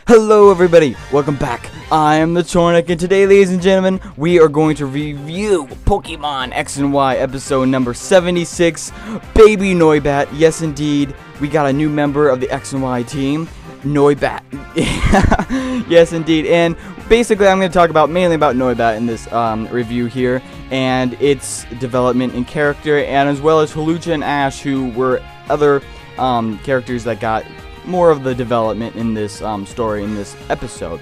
Hello everybody, welcome back. I am TheChornick, and today, ladies and gentlemen, we are going to review Pokemon X and Y episode number 76, Baby Noibat. Yes indeed, we got a new member of the X and Y team, Noibat. Yes indeed, and basically I'm going to talk mainly about Noibat in this review here, and its development in character, and as well as Hawlucha and Ash, who were other characters that got more of the development in this story in this episode.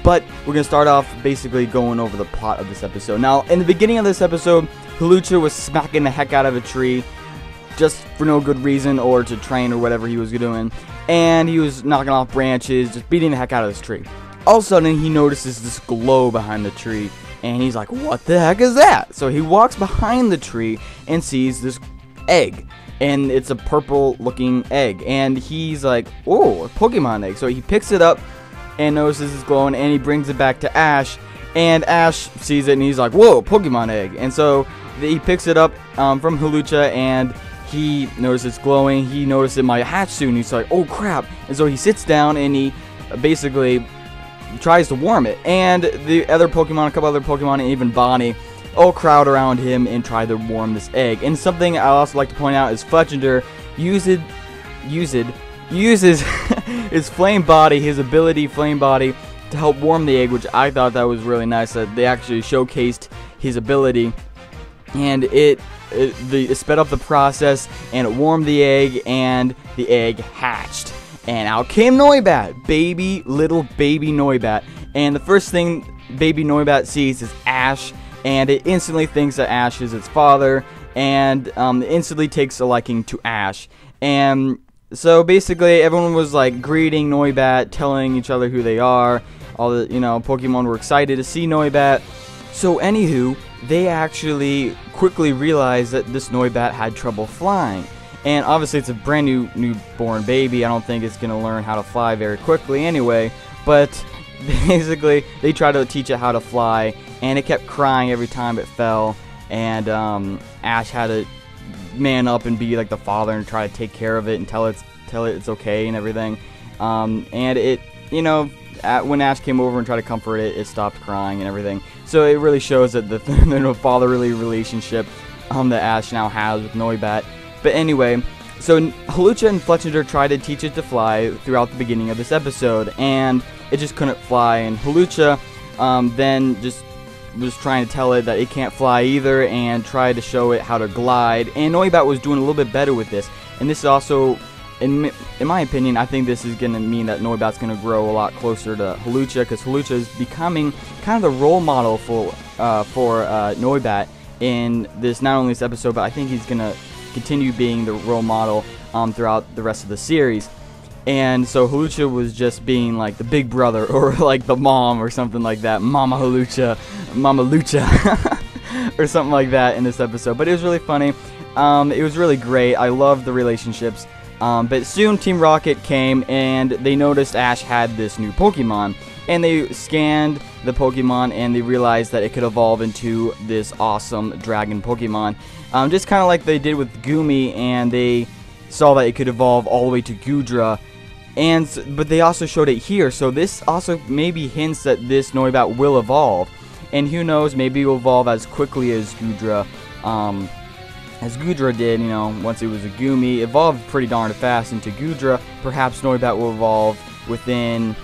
But we're gonna start off basically going over the plot of this episode. Now, in the beginning of this episode, Hawlucha was smacking the heck out of a tree just for no good reason, or to train, or whatever he was doing, and he was knocking off branches, just beating the heck out of this tree. All of a sudden, he notices this glow behind the tree, and he's like, "What the heck is that?" So he walks behind the tree and sees this egg. And it's a purple looking egg, and he's like, "Oh, a Pokemon egg." So he picks it up and notices it's glowing, and he brings it back to Ash, and Ash sees it and he's like, "Whoa, Pokemon egg." And so he picks it up from Hawlucha, and he notices it's glowing. He notices it might hatch soon. He's like, "Oh crap." And so he sits down and he basically tries to warm it, and the other Pokemon, a couple other Pokemon, and even Bonnie all crowd around him and try to warm this egg. And something I also like to point out is Fletchinder uses his flame body, his ability flame body, to help warm the egg, which I thought that was really nice, that they actually showcased his ability, and it sped up the process, and it warmed the egg, and the egg hatched, and out came Noibat, little baby Noibat. And the first thing baby Noibat sees is Ash, and it instantly thinks that Ash is its father, and instantly takes a liking to Ash. And so basically everyone was like greeting Noibat, telling each other who they are. All the Pokemon were excited to see Noibat. So anywho, they actually quickly realized that this Noibat had trouble flying. And obviously it's a brand new newborn baby. I don't think it's gonna learn how to fly very quickly anyway, but basically they tried to teach it how to fly, and it kept crying every time it fell, and Ash had to man up and be like the father and try to take care of it and tell it it's okay and everything. And it, when Ash came over and tried to comfort it, it stopped crying and everything. So it really shows that the fatherly relationship that Ash now has with Noibat. But anyway, so Hawlucha and Fletchinder tried to teach it to fly throughout the beginning of this episode, and it just couldn't fly. And Hawlucha then just was trying to tell it that it can't fly either, and tried to show it how to glide. And Noibat was doing a little bit better with this. And this is also, in my opinion, I think this is going to mean that Noibat's going to grow a lot closer to Hawlucha, because Hawlucha is becoming kind of the role model for Noibat in this, not only this episode, but I think he's going to continue being the role model throughout the rest of the series. And so Hawlucha was just being like the big brother, or like the mom, or something like that, Mama Hawlucha, Mama Lucha, or something like that in this episode. But it was really funny. It was really great. I loved the relationships. But soon Team Rocket came, and they noticed Ash had this new Pokemon, and they scanned the Pokemon, and they realized that it could evolve into this awesome dragon Pokemon, just kind of like they did with Gumi, and they saw that it could evolve all the way to Gudra. But they also showed it here, so this also maybe hints that this Noibat will evolve, and who knows, maybe it will evolve as quickly as Gudra did. Once it was a Gumi, evolved pretty darn fast into Gudra. Perhaps Noibat will evolve within.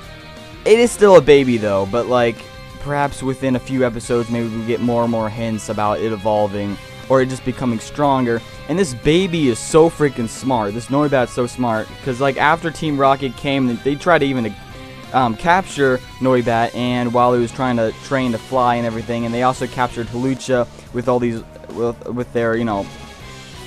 It is still a baby though, but like perhaps within a few episodes, maybe we'll get more and more hints about it evolving, or it just becoming stronger. And this baby is so freaking smart. This Noibat's so smart, because like after Team Rocket came, they tried to even capture Noibat, and while he was trying to train to fly and everything, and they also captured Hawlucha with all these with their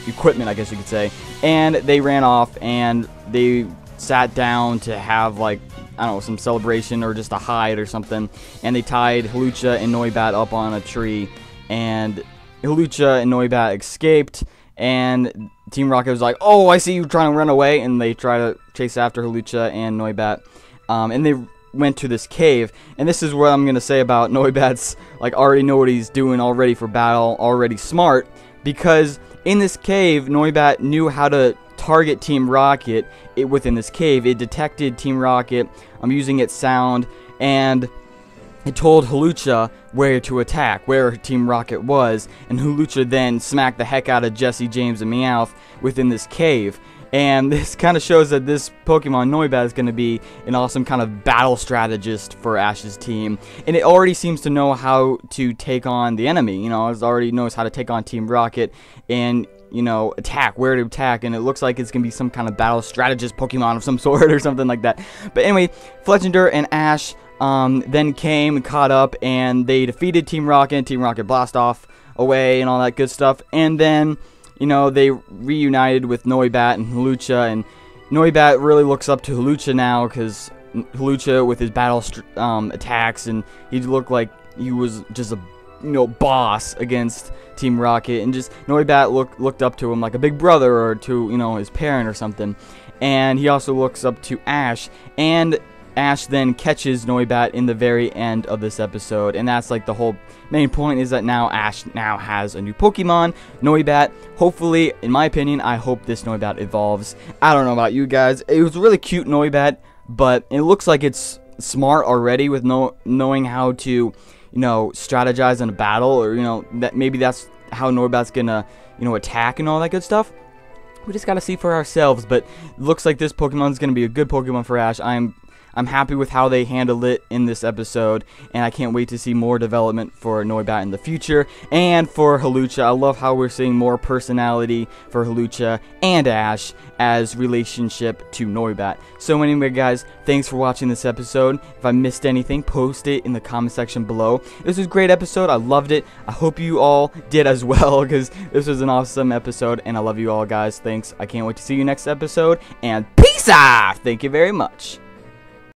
equipment, I guess you could say. And they ran off, and they sat down to have like, I don't know, some celebration or just a hide or something, and they tied Hawlucha and Noibat up on a tree, and Hawlucha and Noibat escaped, and Team Rocket was like, "Oh, I see you trying to run away," and they try to chase after Hawlucha and Noibat, and they went to this cave. And this is what I'm gonna say about Noibat's like already know what he's doing, already for battle, already smart, because in this cave Noibat knew how to target Team Rocket within this cave. It detected Team Rocket using its sound, and it told Hawlucha where to attack, where Team Rocket was, and Hawlucha then smacked the heck out of Jesse, James, and Meowth within this cave. And this kind of shows that this Pokemon Noibat is going to be an awesome kind of battle strategist for Ash's team. And it already seems to know how to take on the enemy. You know, it already knows how to take on Team Rocket and, you know, attack, where to attack. And it looks like it's going to be some kind of battle strategist Pokemon of some sort or something like that. But anyway, Fletchinder and Ash then came and caught up, and they defeated Team Rocket. Team Rocket blast off away and all that good stuff. And then, you know, they reunited with Noibat and Hawlucha, and Noibat really looks up to Hawlucha now, because Hawlucha with his battle attacks, and he looked like he was just a, you know, boss against Team Rocket, and just Noibat looked up to him like a big brother, or to, you know, his parent or something. And he also looks up to Ash, and Ash then catches Noibat in the very end of this episode, and that's like the whole main point, is that now Ash now has a new Pokemon, Noibat. Hopefully, in my opinion, I hope this Noibat evolves. I don't know about you guys. It was a really cute Noibat, but it looks like it's smart already with knowing how to, you know, strategize in a battle, or, you know, that maybe that's how Noibat's gonna, you know, attack and all that good stuff. We just gotta see for ourselves, but it looks like this Pokemon's gonna be a good Pokemon for Ash. I'm happy with how they handled it in this episode, and I can't wait to see more development for Noibat in the future, and for Hawlucha. I love how we're seeing more personality for Hawlucha and Ash as relationship to Noibat. So anyway, guys, thanks for watching this episode. If I missed anything, post it in the comment section below. This was a great episode. I loved it. I hope you all did as well, because this was an awesome episode, and I love you all, guys. Thanks. I can't wait to see you next episode, and peace out! Thank you very much.